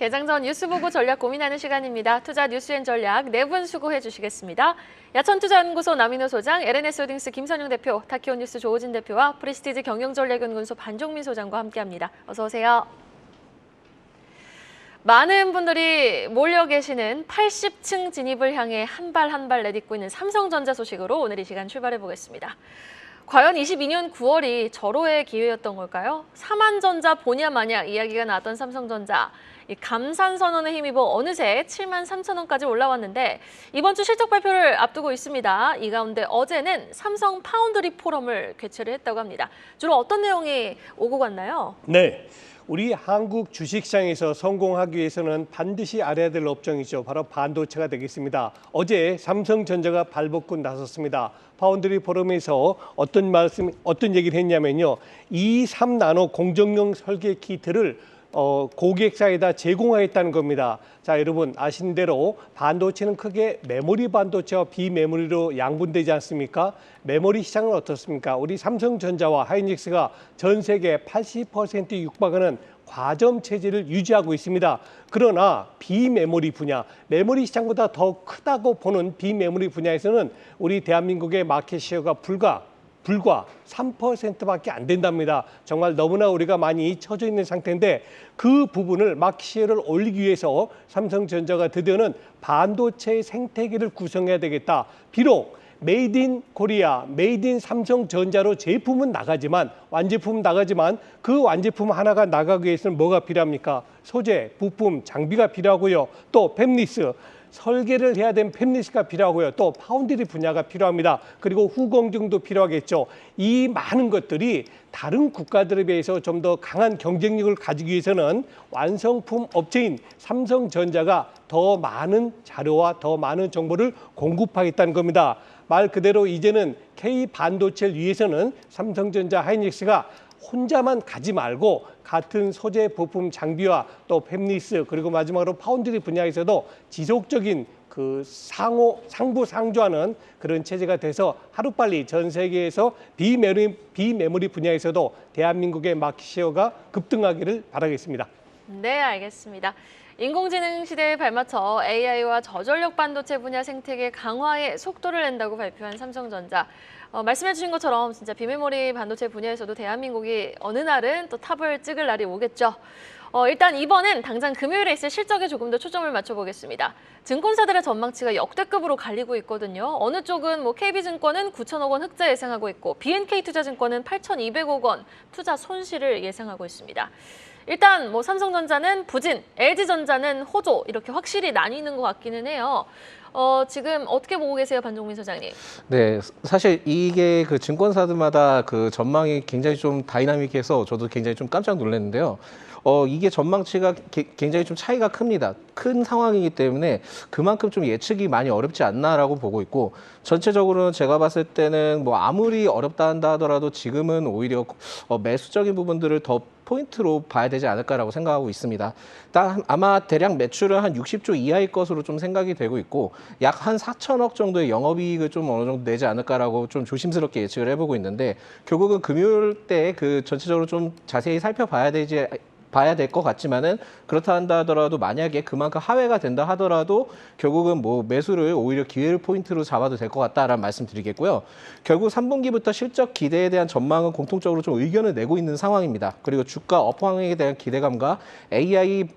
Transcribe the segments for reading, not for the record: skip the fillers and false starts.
개장 전 뉴스 보고 전략 고민하는 시간입니다. 투자 뉴스앤 전략 네 분 수고해 주시겠습니다. 야천투자연구소 남인호 소장, LNS홀딩스 김선용 대표, 타키오뉴스 조호진 대표와 프리스티지 경영전략연구소 반종민 소장과 함께합니다. 어서 오세요. 많은 분들이 몰려 계시는 80층 진입을 향해 한 발 한 발 내딛고 있는 삼성전자 소식으로 오늘 이 시간 출발해 보겠습니다. 과연 22년 9월이 절호의 기회였던 걸까요? 사만전자 보냐 마냐 이야기가 나왔던 삼성전자. 이 감산 선언에 힘입어 어느새 7만 3천 원까지 올라왔는데 이번 주 실적 발표를 앞두고 있습니다. 이 가운데 어제는 삼성 파운드리 포럼을 개최를 했다고 합니다. 주로 어떤 내용이 오고 갔나요? 네. 우리 한국 주식시장에서 성공하기 위해서는 반드시 알아야 될 업종이죠. 바로 반도체가 되겠습니다. 어제 삼성전자가 발벗고 나섰습니다. 파운드리 포럼에서 어떤 얘기를 했냐면요. 3나노 공정용 설계 키트를 고객사에다 제공하겠다는 겁니다. 자, 여러분 아시는 대로 반도체는 크게 메모리 반도체와 비메모리로 양분되지 않습니까? 메모리 시장은 어떻습니까? 우리 삼성전자와 하이닉스가 전 세계 80% 육박하는 과점 체제를 유지하고 있습니다. 그러나 비메모리 분야, 메모리 시장보다 더 크다고 보는 비메모리 분야에서는 우리 대한민국의 마켓 시어가 불과 3%밖에 안 된답니다. 정말 너무나 우리가 많이 처져 있는 상태인데 그 부분을 마켓 시어를 올리기 위해서 삼성전자가 드디어는 반도체 생태계를 구성해야 되겠다. 비록 메이드 인 코리아, 메이드 인 삼성전자로 제품은 나가지만 완제품은 나가지만 그 완제품 하나가 나가기 위해서는 뭐가 필요합니까? 소재, 부품, 장비가 필요하고요. 또 팹리스. 설계를 해야 되는 팹리스가 필요하고요. 또 파운드리 분야가 필요합니다. 그리고 후공정도 필요하겠죠. 이 많은 것들이 다른 국가들에 비해서 좀 더 강한 경쟁력을 가지기 위해서는 완성품 업체인 삼성전자가 더 많은 자료와 더 많은 정보를 공급하겠다는 겁니다. 말 그대로 이제는 K반도체를 위해서는 삼성전자, 하이닉스가 혼자만 가지 말고 같은 소재, 부품, 장비와 또 팹리스 그리고 마지막으로 파운드리 분야에서도 지속적인 그 상부상조하는 그런 체제가 돼서 하루빨리 전 세계에서 비메모리 분야에서도 대한민국의 마켓 시어가 급등하기를 바라겠습니다. 네, 알겠습니다. 인공지능 시대에 발맞춰 AI와 저전력 반도체 분야 생태계 강화에 속도를 낸다고 발표한 삼성전자. 말씀해 주신 것처럼 진짜 비메모리 반도체 분야에서도 대한민국이 어느 날은 또 탑을 찍을 날이 오겠죠. 일단 이번엔 당장 금요일에 있을 실적에 조금 더 초점을 맞춰보겠습니다. 증권사들의 전망치가 역대급으로 갈리고 있거든요. 어느 쪽은 KB증권은 9천억 원 흑자 예상하고 있고 BNK투자증권은 8,200억 원 투자 손실을 예상하고 있습니다. 일단 삼성전자는 부진, LG전자는 호조 이렇게 확실히 나뉘는 것 같기는 해요. 지금 어떻게 보고 계세요, 반종민 소장님? 네, 사실 이게 그 증권사들마다 그 전망이 굉장히 좀 다이나믹해서 저도 굉장히 좀 깜짝 놀랐는데요. 이게 전망치가 굉장히 좀 차이가 큽니다. 큰 상황이기 때문에 그만큼 좀 예측이 많이 어렵지 않나라고 보고 있고 전체적으로는 제가 봤을 때는 아무리 어렵다 한다 하더라도 지금은 오히려 매수적인 부분들을 더 포인트로 봐야 되지 않을까라고 생각하고 있습니다. 아마 대략 매출은 한 60조 이하일 것으로 좀 생각이 되고 있고 약 한 4천억 정도의 영업이익을 좀 어느 정도 내지 않을까라고 좀 조심스럽게 예측을 해보고 있는데 결국은 금요일 때 그 전체적으로 좀 자세히 살펴봐야 될 것 같지만은 그렇다 한다 하더라도 만약에 그만큼 하회가 된다 하더라도 결국은 매수를 오히려 기회를 포인트로 잡아도 될 것 같다라는 말씀 드리겠고요. 결국 3분기부터 실적 기대에 대한 전망은 공통적으로 좀 의견을 내고 있는 상황입니다. 그리고 주가 업황에 대한 기대감과 AI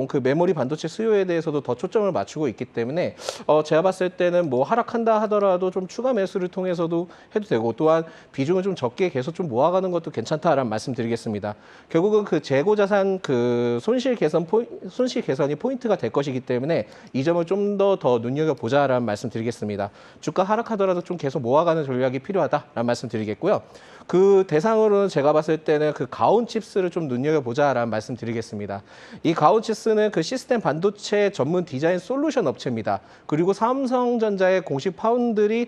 그 메모리 반도체 수요에 대해서도 더 초점을 맞추고 있기 때문에 제가 봤을 때는 하락한다 하더라도 좀 추가 매수를 통해서도 해도 되고 또한 비중을 좀 적게 계속 좀 모아가는 것도 괜찮다라는 말씀 드리겠습니다. 결국은 그 재고 자산 그 손실 개선이 포인트가 될 것이기 때문에 이 점을 좀 더 눈여겨보자라는 말씀 드리겠습니다. 주가 하락하더라도 좀 계속 모아가는 전략이 필요하다라는 말씀 드리겠고요. 그 대상으로는 제가 봤을 때는 그 가온칩스를 좀 눈여겨보자라는 말씀 드리겠습니다. 이 가온칩스는 그 시스템 반도체 전문 디자인 솔루션 업체입니다. 그리고 삼성전자의 공식 파운드리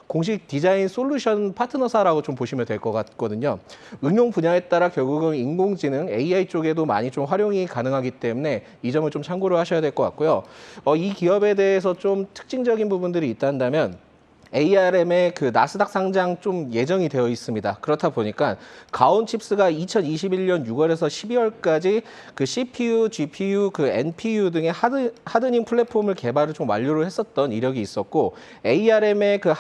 공식 디자인 솔루션 파트너사라고 좀 보시면 될 것 같거든요. 응용 분야에 따라 결국은 인공지능 AI 쪽에도 많이 좀 활용이 가능하기 때문에 이 점을 좀 참고를 하셔야 될 것 같고요. 이 기업에 대해서 좀 특징적인 부분들이 있다면 ARM의 그 나스닥 상장 좀 예정이 되어 있습니다. 그렇다 보니까 가온칩스가 2021년 6월에서 12월까지 그 CPU, GPU, 그 NPU 등의 하드닝 플랫폼을 개발을 좀 완료를 했었던 이력이 있었고 ARM의 그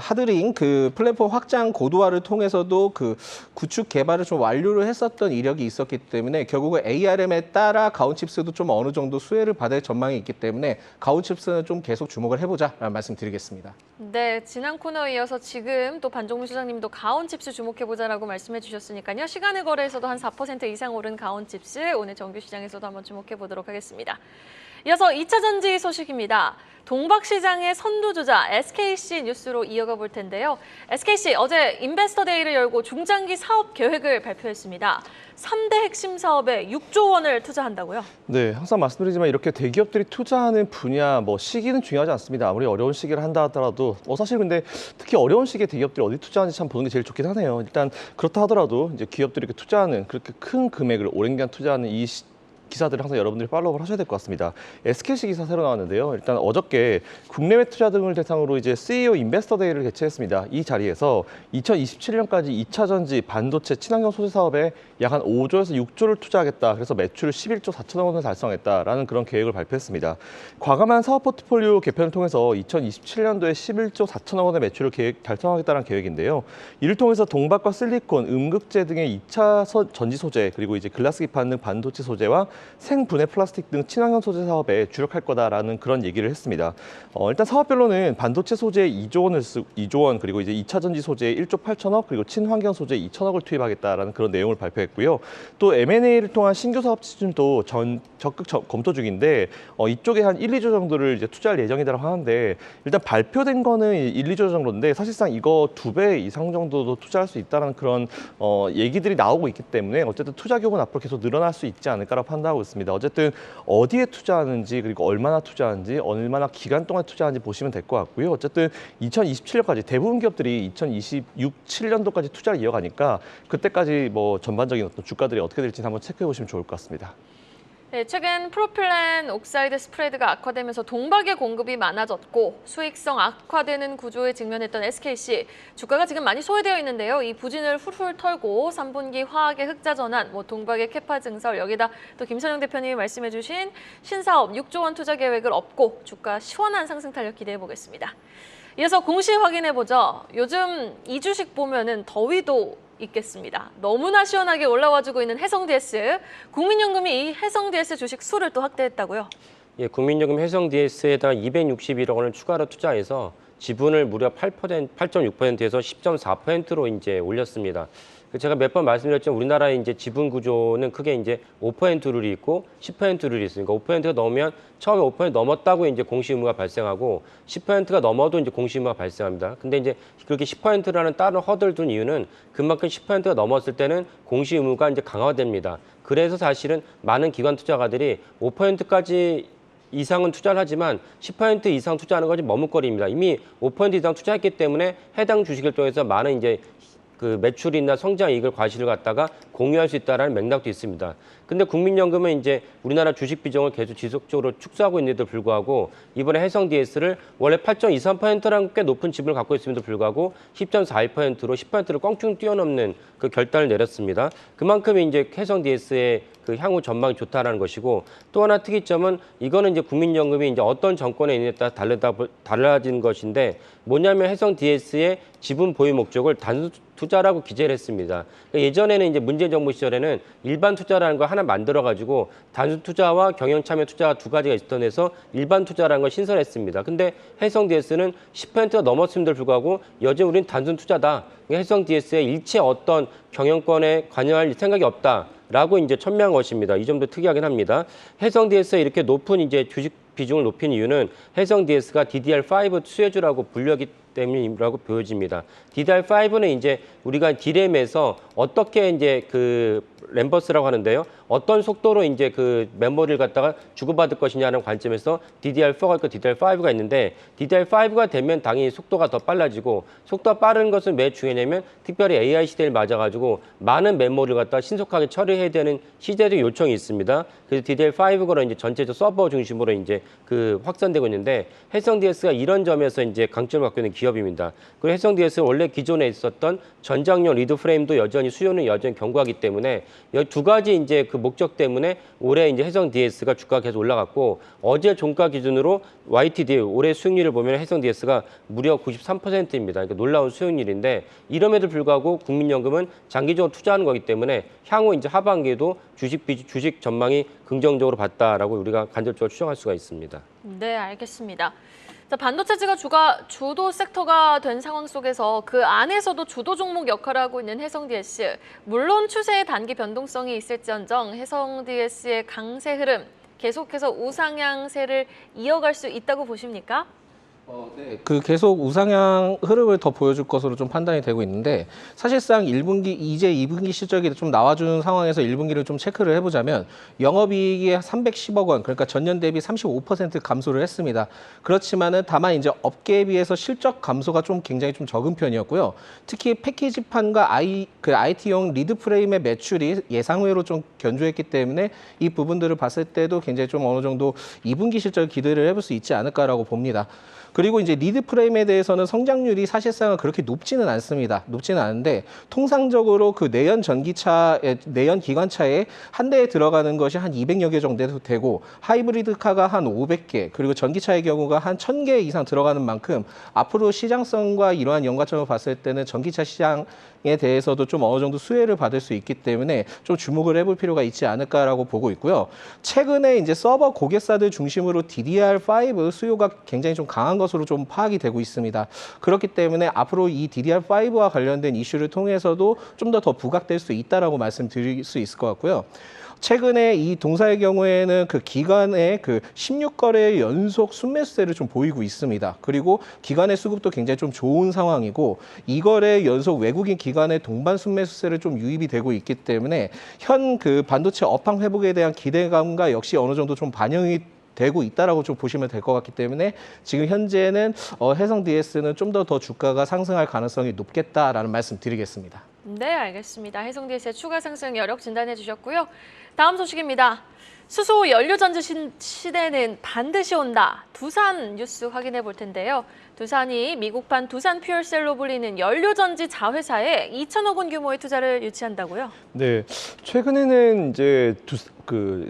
하드링 그 플랫폼 확장 고도화를 통해서도 그 구축 개발을 좀 완료를 했었던 이력이 있었기 때문에 결국은 ARM에 따라 가온칩스도 좀 어느 정도 수혜를 받을 전망이 있기 때문에 가온칩스는 좀 계속 주목을 해보자라는 말씀드리겠습니다. 네, 지난 코너에 이어서 지금 또 반종문 소장님도 가온칩스 주목해보자라고 말씀해 주셨으니까요. 시간의 거래에서도 한 4% 이상 오른 가온칩스 오늘 정규 시장에서도 한번 주목해보도록 하겠습니다. 이어서 2차 전지 소식입니다. 동박시장의 선두주자 SKC 뉴스로 이어가 볼 텐데요. SKC 어제 인베스터 데이를 열고 중장기 사업 계획을 발표했습니다. 3대 핵심 사업에 6조 원을 투자한다고요? 네, 항상 말씀드리지만 이렇게 대기업들이 투자하는 분야, 시기는 중요하지 않습니다. 아무리 어려운 시기를 한다 하더라도, 사실 근데 특히 어려운 시기에 대기업들이 어디 투자하는지 참 보는 게 제일 좋긴 하네요. 일단 그렇다 하더라도 이제 기업들이 이렇게 투자하는 그렇게 큰 금액을 오랜 기간 투자하는 이 기사들을 항상 여러분들이 팔로우를 하셔야 될 것 같습니다. SKC 기사 새로 나왔는데요. 일단 어저께 국내외 투자 등을 대상으로 이제 CEO 인베스터 데이를 개최했습니다. 이 자리에서 2027년까지 2차 전지 반도체 친환경 소재 사업에 약 한 5조에서 6조를 투자하겠다. 그래서 매출을 11조 4천억 원을 달성했다라는 그런 계획을 발표했습니다. 과감한 사업 포트폴리오 개편을 통해서 2027년도에 11조 4천억 원의 매출을 달성하겠다는 계획인데요. 이를 통해서 동박과 실리콘, 음극재 등의 2차 전지 소재 그리고 이제 글라스 기판 등 반도체 소재와 생분해 플라스틱 등 친환경 소재 사업에 주력할 거다라는 그런 얘기를 했습니다. 일단 사업별로는 반도체 소재에 2조 원 그리고 이제 2차 전지 소재에 1조 8천억 그리고 친환경 소재에 2천억을 투입하겠다라는 그런 내용을 발표했고요. 또 M&A를 통한 신규 사업 추진도 적극 검토 중인데 이쪽에 한 1, 2조 정도를 이제 투자할 예정이라고 하는데 일단 발표된 거는 1, 2조 정도인데 사실상 이거 2배 이상 정도도 투자할 수 있다는 그런 얘기들이 나오고 있기 때문에 어쨌든 투자 규모는 앞으로 계속 늘어날 수 있지 않을까라고 판단하고 있습니다. 어쨌든 어디에 투자하는지 그리고 얼마나 투자하는지 얼마나 기간 동안 투자하는지 보시면 될 것 같고요. 어쨌든 2027년까지 대부분 기업들이 2026, 7년도까지 투자를 이어가니까 그때까지 전반적인 어떤 주가들이 어떻게 될지 한번 체크해 보시면 좋을 것 같습니다. 네, 최근 프로필렌 옥사이드 스프레드가 악화되면서 동박의 공급이 많아졌고 수익성 악화되는 구조에 직면했던 SKC 주가가 지금 많이 소외되어 있는데요. 이 부진을 훌훌 털고 3분기 화학의 흑자 전환, 동박의 캐파 증설 여기다 또 김선영 대표님이 말씀해주신 신사업 6조 원 투자 계획을 업고 주가 시원한 상승 탄력 기대해 보겠습니다. 이어서 공시 확인해 보죠. 요즘 이 주식 보면은 더위도 있겠습니다. 너무나 시원하게 올라와주고 있는 해성-DS. 국민연금이 이 해성-DS 주식 수를 또 확대했다고요? 예, 국민연금 해성-DS에다 261억 원을 추가로 투자해서 지분을 무려 8.6%에서 10.4%로 이제 올렸습니다. 제가 몇 번 말씀드렸지만 우리나라의 이제 지분 구조는 크게 이제 5% 룰이 있고 10% 룰이 있으니까 5%가 넘으면 처음에 5% 넘었다고 이제 공시 의무가 발생하고 10%가 넘어도 이제 공시 의무가 발생합니다. 근데 이제 그렇게 10%라는 다른 허들 둔 이유는 그만큼 10%가 넘었을 때는 공시 의무가 이제 강화됩니다. 그래서 사실은 많은 기관 투자가들이 5%까지 이상은 투자를 하지만 10% 이상 투자하는 것이 머뭇거립니다. 이미 5% 이상 투자했기 때문에 해당 주식을 통해서 많은 이제 그 매출이나 성장 이익을 과실을 갖다가 공유할 수 있다는 맥락도 있습니다. 근데 국민연금은 이제 우리나라 주식 비중을 계속 지속적으로 축소하고 있는데도 불구하고 이번에 해성-DS를 원래 8.23%라는 꽤 높은 지분을 갖고 있음에도 불구하고 10.41%로 10%를 껑충 뛰어넘는 그 결단을 내렸습니다. 그만큼 이제 해성-DS의 그 향후 전망이 좋다라는 것이고 또 하나 특이점은 이거는 이제 국민연금이 이제 어떤 정권에 있느냐에 따라 달라진 것인데 뭐냐면 해성-DS의 지분 보유 목적을 단순 투자라고 기재를 했습니다. 예전에는 이제 문재인 정부 시절에는 일반 투자라는 걸 하나 만들어가지고 단순 투자와 경영 참여 투자가 두 가지가 있던 데서 일반 투자라는 걸 신설했습니다. 근데 해성-DS는 10%가 넘었음에도 불구하고 여전히 우리는 단순 투자다. 해성-DS의 일체 어떤 경영권에 관여할 생각이 없다. 라고 이제 천명한 것입니다. 이 점도 특이하긴 합니다. 해성-DS에 이렇게 높은 이제 주식 비중을 높인 이유는 해성-DS가 DDR5 수혜주라고 불리기 때문이라고 보여집니다. DDR5는 이제 우리가 D램에서 어떻게 이제 그 램버스라고 하는데요. 어떤 속도로 이제 그 메모리를 갖다가 주고받을 것이냐는 관점에서 DDR4가 있고 DDR5가 있는데 DDR5가 되면 당연히 속도가 더 빨라지고 속도가 빠른 것은 왜 중요하냐면 특별히 AI 시대를 맞아가지고 많은 메모리를 갖다가 신속하게 처리해야 되는 시대적 요청이 있습니다. 그래서 DDR5가 이제 전체적 서버 중심으로 이제 그 확산되고 있는데 해성 DS가 이런 점에서 이제 강점을 갖고 있는 기업입니다. 그리고 해성 DS는 원래 기존에 있었던 전장용 리드 프레임도 여전히 수요는 여전히 견고하기 때문에 이 두 가지 이제 그 목적 때문에 올해 이제 해성 DS가 주가가 계속 올라갔고 어제 종가 기준으로 YTD 올해 수익률을 보면 해성 DS가 무려 93%입니다. 그러니까 놀라운 수익률인데 이럼에도 불구하고 국민연금은 장기적으로 투자하는 거기 때문에 향후 이제 하반기에도 주식 전망이 긍정적으로 봤다라고 우리가 간접적으로 추정할 수가 있습니다. 네, 알겠습니다. 자, 반도체가 주도 섹터가 된 상황 속에서 그 안에서도 주도 종목 역할을 하고 있는 해성 DS. 물론 추세의 단기 변동성이 있을지언정 해성 DS의 강세 흐름 계속해서 우상향세를 이어갈 수 있다고 보십니까? 네. 그 계속 우상향 흐름을 더 보여줄 것으로 좀 판단이 되고 있는데 사실상 1분기 이제 2분기 실적이 좀 나와주는 상황에서 1분기를 좀 체크를 해보자면 영업이익이 310억 원, 그러니까 전년 대비 35% 감소를 했습니다. 그렇지만은 다만 이제 업계에 비해서 실적 감소가 좀 굉장히 좀 적은 편이었고요. 특히 패키지판과 IT용 리드 프레임의 매출이 예상외로 좀 견조했기 때문에 이 부분들을 봤을 때도 굉장히 좀 어느 정도 2분기 실적을 기대를 해볼 수 있지 않을까라고 봅니다. 그리고 이제 리드 프레임에 대해서는 성장률이 사실상은 그렇게 높지는 않습니다. 높지는 않은데 통상적으로 그 내연 기관차에 한 대에 들어가는 것이 한 200여 개 정도 되고 하이브리드카가 한 500개 그리고 전기차의 경우가 한 1000개 이상 들어가는 만큼 앞으로 시장성과 이러한 연관점을 봤을 때는 전기차 시장에 대해서도 좀 어느 정도 수혜를 받을 수 있기 때문에 좀 주목을 해볼 필요가 있지 않을까라고 보고 있고요. 최근에 이제 서버 고객사들 중심으로 DDR5 수요가 굉장히 좀 강한 것으로 좀 파악이 되고 있습니다. 그렇기 때문에 앞으로 이 DDR5와 관련된 이슈를 통해서도 좀 더 부각될 수 있다라고 말씀드릴 수 있을 것 같고요. 최근에 이 동사의 경우에는 그 기간의 그 16거래 연속 순매수세를 좀 보이고 있습니다. 그리고 기간의 수급도 굉장히 좀 좋은 상황이고 이거래 연속 외국인 기관의 동반 순매수세를 좀 유입이 되고 있기 때문에 현 그 반도체 업황 회복에 대한 기대감과 역시 어느 정도 좀 반영이 되고 있다라고 좀 보시면 될 것 같기 때문에 지금 현재는 해성 DS는 좀 더 주가가 상승할 가능성이 높겠다라는 말씀 드리겠습니다. 네, 알겠습니다. 해성 DS의 추가 상승 여력 진단해 주셨고요. 다음 소식입니다. 수소 연료전지 시대는 반드시 온다. 두산 뉴스 확인해 볼 텐데요. 두산이 미국판 두산 퓨얼셀로 불리는 연료전지 자회사에 2천억 원 규모의 투자를 유치한다고요? 네, 최근에는 이제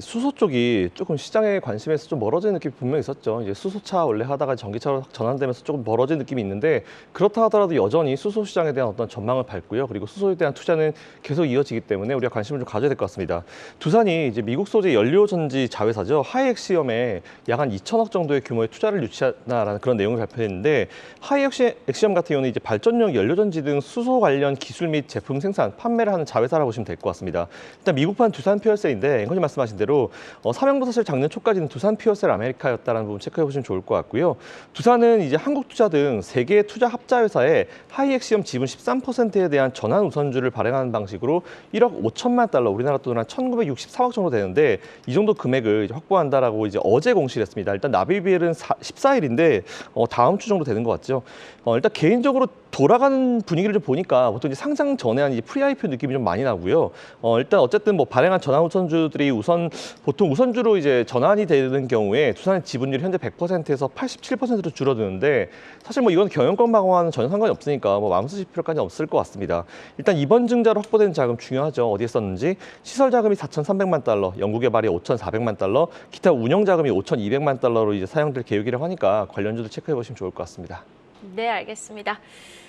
수소 쪽이 조금 시장에 관심에서 좀 멀어지는 느낌이 분명히 있었죠. 이제 수소차 원래 하다가 전기차로 전환되면서 조금 멀어진 느낌이 있는데 그렇다 하더라도 여전히 수소 시장에 대한 어떤 전망을 밟고요. 그리고 수소에 대한 투자는 계속 이어지기 때문에 우리가 관심을 좀 가져야 될 것 같습니다. 두산이 이제 미국 소재 연료전지 자회사죠. 하이엑시엄에 약 한 2천억 정도의 규모의 투자를 유치한다라는 그런 내용을 발표했는데 하이엑시엄 같은 경우는 이제 발전용 연료전지 등 수소 관련 기술 및 제품 생산, 판매를 하는 자회사라고 보시면 될 것 같습니다. 일단 미국판 두산 퓨얼셀인데 앵커님 말씀하신 대로 사명도 사실 작년 초까지는 두산 퓨얼셀 아메리카였다라는 부분 체크해 보시면 좋을 것 같고요. 두산은 이제 한국투자 등 3개의 투자 합자회사에 하이엑시엄 지분 13%에 대한 전환 우선주를 발행하는 방식으로 1억 5천만 달러, 우리나라 돈으로 한 1,964억 정도 되는데 이 정도 금액을 이제 확보한다라고 이제 어제 공시를 했습니다. 일단 납입일은 14일인데 다음 주 정도 되는 것 같죠. 일단 개인적으로 돌아가는 분위기를 좀 보니까 보통 이제 상장 전에 한 이제 프리-IPO 느낌이 좀 많이 나고요. 일단 어쨌든 뭐 발행한 전환 우선주들이 보통 우선주로 이제 전환이 되는 경우에 두산의 지분율이 현재 100%에서 87%로 줄어드는데 사실 뭐 이건 경영권 방어와는 전혀 상관이 없으니까 뭐 마음 쓰실 필요까지 없을 것 같습니다. 일단 이번 증자로 확보된 자금 중요하죠. 어디에 썼는지 시설 자금이 4,300만 달러, 연구개발이 5,400만 달러, 기타 운영 자금이 5,200만 달러로 이제 사용될 계획이라고 하니까 관련주도 체크해 보시면 좋을 것 같습니다. 네, 알겠습니다.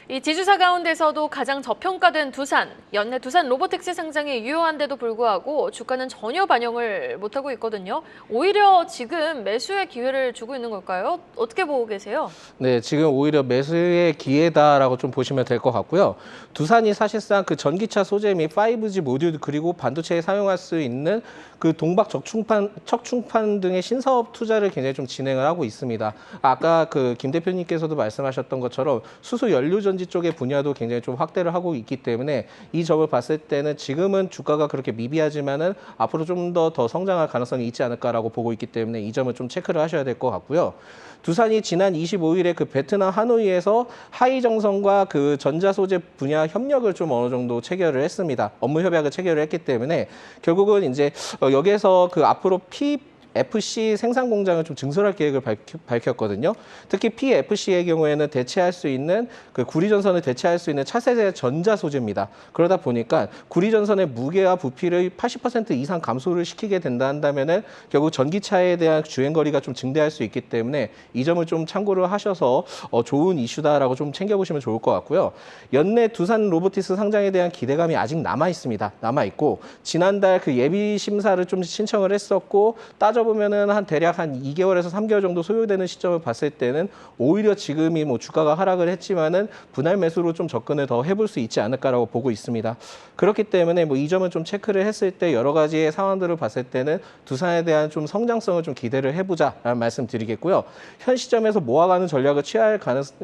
이 지주사 가운데서도 가장 저평가된 두산, 연내 두산 로보택시 상장이 유효한데도 불구하고 주가는 전혀 반영을 못하고 있거든요. 오히려 지금 매수의 기회를 주고 있는 걸까요? 어떻게 보고 계세요? 네, 지금 오히려 매수의 기회다라고 좀 보시면 될 것 같고요. 두산이 사실상 그 전기차 소재 및 5G 모듈 그리고 반도체에 사용할 수 있는 그 동박 척충판 등의 신사업 투자를 굉장히 좀 진행을 하고 있습니다. 아까 그 김 대표님께서도 말씀하셨던 것처럼 수소 연료 전지 쪽의 분야도 굉장히 좀 확대를 하고 있기 때문에 이 점을 봤을 때는 지금은 주가가 그렇게 미비하지만은 앞으로 좀 더 성장할 가능성이 있지 않을까라고 보고 있기 때문에 이 점을 좀 체크를 하셔야 될 것 같고요. 두산이 지난 25일에 그 베트남 하노이에서 하이정성과 그 전자소재 분야 협력을 좀 어느 정도 체결을 했습니다. 업무 협약을 체결을 했기 때문에 결국은 이제 여기에서 그 앞으로 PFC 생산 공장을 좀 증설할 계획을 밝혔거든요. 특히 PFC의 경우에는 대체할 수 있는 그 구리전선을 대체할 수 있는 차세대 전자 소재입니다. 그러다 보니까 구리전선의 무게와 부피를 80% 이상 감소를 시키게 된다 한다면은 결국 전기차에 대한 주행 거리가 좀 증대할 수 있기 때문에 이 점을 좀 참고를 하셔서 좋은 이슈다라고 좀 챙겨보시면 좋을 것 같고요. 연내 두산 로보티스 상장에 대한 기대감이 아직 남아 있습니다. 남아 있고 지난달 그 예비 심사를 좀 신청을 했었고 보면은 한 대략 한 2개월에서 3개월 정도 소요되는 시점을 봤을 때는 오히려 지금이 뭐 주가가 하락을 했지만은 분할 매수로 좀 접근을 더 해볼 수 있지 않을까라고 보고 있습니다. 그렇기 때문에 뭐 이 점은 좀 체크를 했을 때 여러 가지의 상황들을 봤을 때는 두산에 대한 좀 성장성을 좀 기대를 해보자라는 말씀드리겠고요. 현 시점에서 모아가는 전략을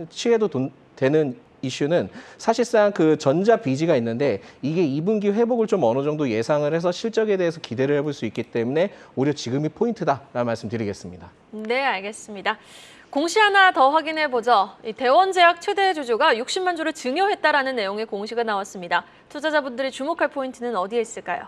취해도 되는 이슈는 사실상 그 전자 비지가 있는데 이게 2분기 회복을 좀 어느 정도 예상을 해서 실적에 대해서 기대를 해볼 수 있기 때문에 오히려 지금이 포인트다라는 말씀드리겠습니다. 네, 알겠습니다. 공시 하나 더 확인해 보죠. 이 대원제약 최대 주주가 60만 주를 증여했다라는 내용의 공시가 나왔습니다. 투자자분들이 주목할 포인트는 어디에 있을까요?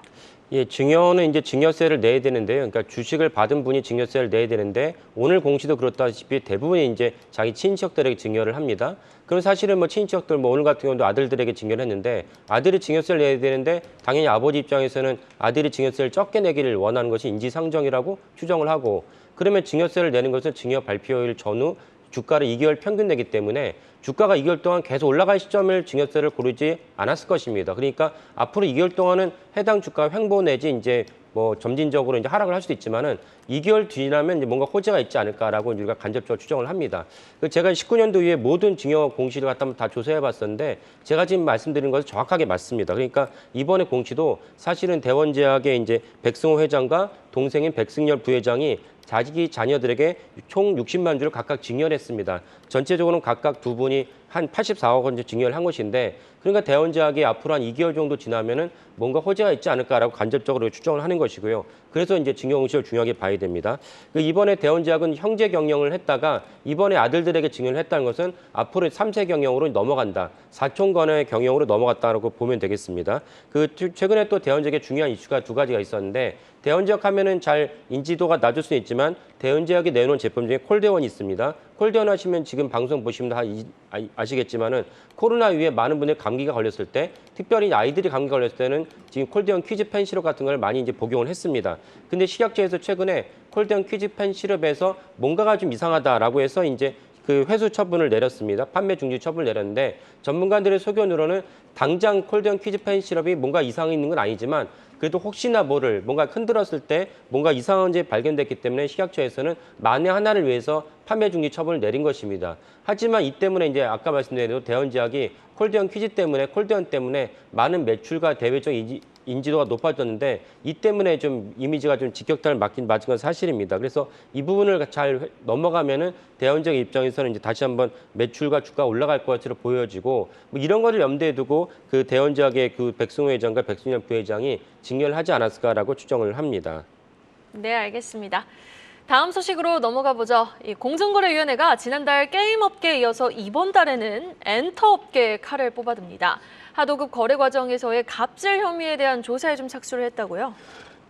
예, 증여는 이제 증여세를 내야 되는데요. 그러니까 주식을 받은 분이 증여세를 내야 되는데 오늘 공시도 그렇다시피 대부분이 이제 자기 친인척들에게 증여를 합니다. 그럼 사실은 뭐 친인척들 뭐 오늘 같은 경우도 아들들에게 증여를 했는데 아들이 증여세를 내야 되는데 당연히 아버지 입장에서는 아들이 증여세를 적게 내기를 원하는 것이 인지상정이라고 추정을 하고 그러면 증여세를 내는 것은 증여 발표일 전후 주가를 2개월 평균 내기 때문에 주가가 2개월 동안 계속 올라갈 시점을 증여세를 고르지 않았을 것입니다. 그러니까 앞으로 2개월 동안은 해당 주가 횡보 내지 이제 뭐 점진적으로 이제 하락을 할 수도 있지만은 2개월 지나면 이제 뭔가 호재가 있지 않을까라고 우리가 간접적으로 추정을 합니다. 제가 19년도 이후에 모든 증여 공시를 갖다 한번 다 조사해봤었는데 제가 지금 말씀드린 것은 정확하게 맞습니다. 그러니까 이번에 공시도 사실은 대원제약의 이제 백승호 회장과 동생인 백승열 부회장이 자기 자녀들에게 총 60만 주를 각각 증여를 했습니다. 전체적으로는 각각 두 분이 한 84억 원 증여를 한 것인데 그러니까 대원제약이 앞으로 한 2개월 정도 지나면은 뭔가 호재가 있지 않을까라고 간접적으로 추정을 하는 것이고요. 그래서 이제 증여 공시를 중요하게 봐야 됩니다. 이번에 대원제약은 형제 경영을 했다가 이번에 아들들에게 증여를 했다는 것은 앞으로 3세 경영으로 넘어간다. 사촌간의 경영으로 넘어갔다고 보면 되겠습니다. 최근에 또 대원제약에 중요한 이슈가 두 가지가 있었는데 대원제약 하면은 잘 인지도가 낮을 수는 있지만 대원제약이 내놓은 제품 중에 콜대원이 있습니다. 콜대원 하시면 지금 방송 보시면 다 아시겠지만은 코로나 이후에 많은 분들이 감기가 걸렸을 때 특별히 아이들이 감기 걸렸을 때는 지금 콜대원 퀴즈펜 시럽 같은 걸 많이 이제 복용을 했습니다. 근데 식약처에서 최근에 콜대원 퀴즈펜 시럽에서 뭔가가 좀 이상하다라고 해서 이제 그 회수 처분을 내렸습니다. 판매 중지 처분을 내렸는데 전문가들의 소견으로는 당장 콜대원 퀴즈펜 시럽이 뭔가 이상이 있는 건 아니지만 그래도 혹시나 뭔가 흔들었을 때 뭔가 이상한 점이 발견됐기 때문에 식약처에서는 만에 하나를 위해서 판매 중지 처분을 내린 것입니다. 하지만 이 때문에 이제 아까 말씀드린 대로 대원제약이 콜대원 퀴대원 때문에 많은 매출과 대외적 인지도가 높아졌는데 이 때문에 좀 이미지가 좀 직격탄을 맞은 건 사실입니다. 그래서 이 부분을 잘 넘어가면은 대원제약 입장에서는 이제 다시 한번 매출과 주가가 올라갈 것으로 보여지고 뭐 이런 것을 염두에 두고 그 대원제약의 그 백승호 회장과 백승열 부회장이 증여를 하지 않았을까라고 추정을 합니다. 네, 알겠습니다. 다음 소식으로 넘어가 보죠. 이 공정거래위원회가 지난달 게임업계에 이어서 이번 달에는 엔터업계의 칼을 뽑아듭니다. 하도급 거래 과정에서의 갑질 혐의에 대한 조사에 좀 착수를 했다고요?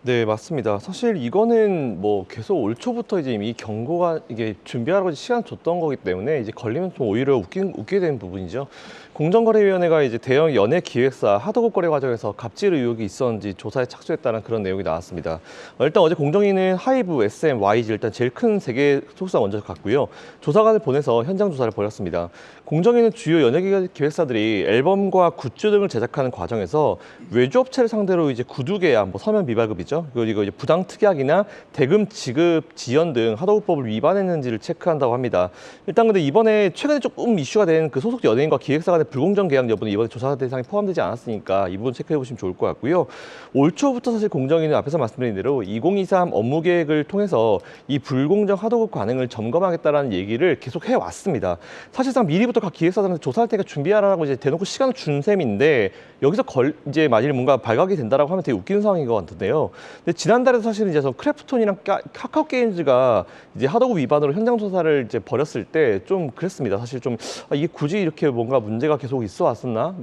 네, 맞습니다. 사실 이거는 뭐 계속 올 초부터 이제 이미 경고가 이게 준비하라고 시간 줬던 거기 때문에 이제 걸리면 좀 오히려 웃게 되는 부분이죠. 공정거래위원회가 이제 대형 연예 기획사 하도급 거래 과정에서 갑질 의혹이 있었는지 조사에 착수했다는 그런 내용이 나왔습니다. 일단 어제 공정위는 하이브, SM, YG 일단 제일 큰 세 개 소속사 먼저 갔고요. 조사관을 보내서 현장 조사를 벌였습니다. 공정위는 주요 연예 기획사들이 앨범과 굿즈 등을 제작하는 과정에서 외주 업체를 상대로 이제 구두 계약, 서면 미발급이죠. 그리고 이제 부당 특약이나 대금 지급 지연 등 하도급법을 위반했는지를 체크한다고 합니다. 일단 근데 이번에 최근에 조금 이슈가 된 그 소속 연예인과 기획사 간의 불공정 계약 여부는 이번에 조사 대상에 포함되지 않았으니까 이 부분 체크해 보시면 좋을 것 같고요. 올 초부터 사실 공정위는 앞에서 말씀드린 대로 2023 업무 계획을 통해서 이 불공정 하도급 관행을 점검하겠다라는 얘기를 계속 해왔습니다. 사실상 미리부터 각 기획사들한테 조사할 테니까 준비하라고 이제 대놓고 시간을 준 셈인데 여기서 이제 만일 뭔가 발각이 된다라고 하면 되게 웃기는 상황인 것 같은데요. 근데 지난달에도 사실은 이제 크래프톤이랑 카카오 게임즈가 이제 하도급 위반으로 현장 조사를 이제 벌였을 때 좀 그랬습니다. 사실 좀 이게 굳이 이렇게 뭔가 문제가 계속 있어 왔었나?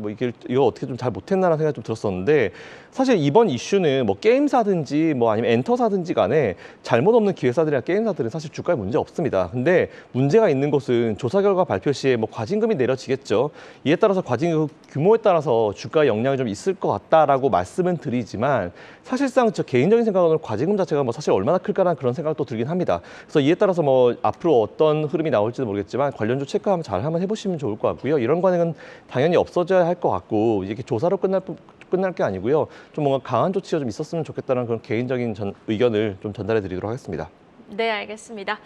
이거 어떻게 좀 잘 못했나라는 생각이 좀 들었었는데 사실 이번 이슈는 게임사든지 아니면 엔터사든지 간에 잘못 없는 기획사들이나 게임사들은 사실 주가에 문제 없습니다. 근데 문제가 있는 것은 조사 결과 발표 시에 과징금이 내려지겠죠. 이에 따라서 과징금 규모에 따라서 주가에 영향이 좀 있을 것 같다라고 말씀은 드리지만 사실상 저 개인적인 생각으로는 과징금 자체가 사실 얼마나 클까라는 그런 생각도 들긴 합니다. 그래서 이에 따라서 앞으로 어떤 흐름이 나올지도 모르겠지만 관련주 체크 잘 한번 해보시면 좋을 것 같고요. 이런 관행은 당연히 없어져야 할 것 같고 이게 조사로 끝날 게 아니고요. 좀 뭔가 강한 조치가 좀 있었으면 좋겠다는 그런 개인적인 의견을 좀 전달해 드리도록 하겠습니다. 네, 알겠습니다.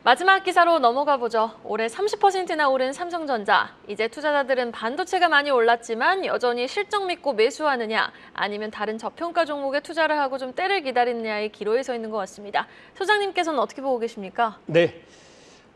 마지막 기사로 넘어가 보죠. 올해 30%나 오른 삼성전자. 이제 투자자들은 반도체가 많이 올랐지만 여전히 실적 믿고 매수하느냐 아니면 다른 저평가 종목에 투자를 하고 좀 때를 기다리느냐의 기로에 서 있는 것 같습니다. 소장님께서는 어떻게 보고 계십니까? 네.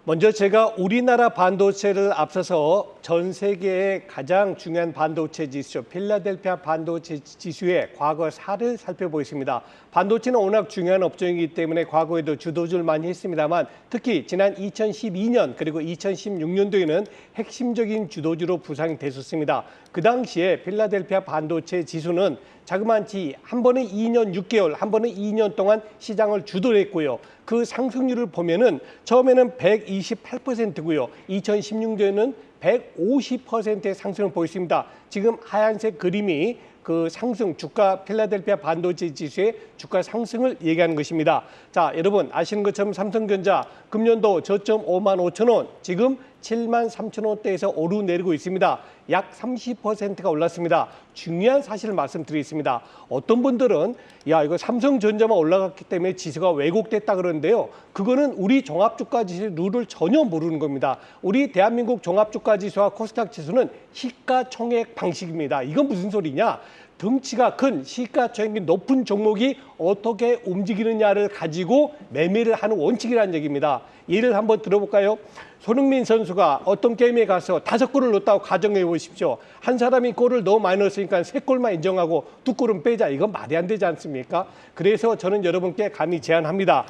먼저 제가 우리나라 반도체를 앞서서 전 세계의 가장 중요한 반도체 지수, 필라델피아 반도체 지수의 과거 사를 살펴보겠습니다. 반도체는 워낙 중요한 업종이기 때문에 과거에도 주도주를 많이 했습니다만 특히 지난 2012년 그리고 2016년도에는 핵심적인 주도주로 부상이 됐었습니다. 그 당시에 필라델피아 반도체 지수는 자그마치 한 번에 2년 6개월, 한 번에 2년 동안 시장을 주도를 했고요. 그 상승률을 보면은 처음에는 128%고요. 2016년에는 150%의 상승을 보였습니다. 지금 하얀색 그림이 그 상승 주가 필라델피아 반도체 지수의 주가 상승을 얘기하는 것입니다. 자, 여러분 아시는 것처럼 삼성전자 금년도 저점 55,000원, 지금 73,000원대에서 오르내리고 있습니다. 약 30%가 올랐습니다. 중요한 사실을 말씀드리겠습니다. 어떤 분들은 야 이거 삼성전자만 올라갔기 때문에 지수가 왜곡됐다 그러는데요. 그거는 우리 종합주가지수 룰을 전혀 모르는 겁니다. 우리 대한민국 종합주가지수와 코스닥 지수는 시가총액 방식입니다. 이건 무슨 소리냐? 덩치가 큰 시가총액이 높은 종목이 어떻게 움직이느냐를 가지고 매매를 하는 원칙이라는 얘기입니다. 예를 한번 들어볼까요? 손흥민 선수가 어떤 게임에 가서 5골을 넣었다고 가정해 보십시오. 한 사람이 골을 너무 많이 넣었으니까 3골만 인정하고 2골은 빼자. 이건 말이 안 되지 않습니까? 그래서 저는 여러분께 감히 제안합니다.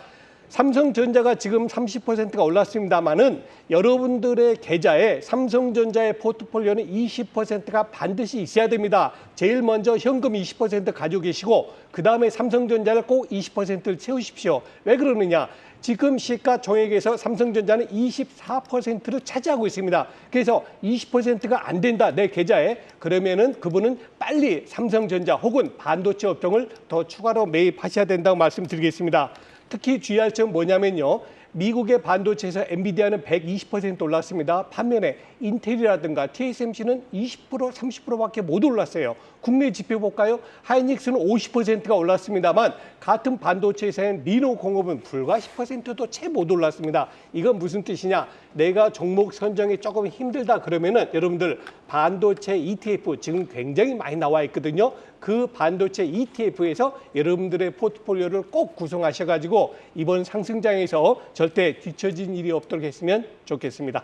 삼성전자가 지금 30%가 올랐습니다만은 여러분들의 계좌에 삼성전자의 포트폴리오는 20%가 반드시 있어야 됩니다. 제일 먼저 현금 20% 가지고 계시고 그 다음에 삼성전자를 꼭 20%를 채우십시오. 왜 그러느냐? 지금 시가총액에서 삼성전자는 24%를 차지하고 있습니다. 그래서 20%가 안 된다 내 계좌에 그러면은 그분은 빨리 삼성전자 혹은 반도체 업종을 더 추가로 매입하셔야 된다고 말씀드리겠습니다. 특히 주의할 점은 뭐냐면요. 미국의 반도체에서 엔비디아는 120% 올랐습니다. 반면에 인텔이라든가 TSMC는 20%, 30%밖에 못 올랐어요. 국내 지표 볼까요? 하이닉스는 50%가 올랐습니다만 같은 반도체에서는 리노 공업은 불과 10%도 채 못 올랐습니다. 이건 무슨 뜻이냐? 내가 종목 선정이 조금 힘들다 그러면은 여러분들 반도체 ETF 지금 굉장히 많이 나와 있거든요. 그 반도체 ETF에서 여러분들의 포트폴리오를 꼭 구성하셔가지고 이번 상승장에서 절대 뒤처진 일이 없도록 했으면 좋겠습니다.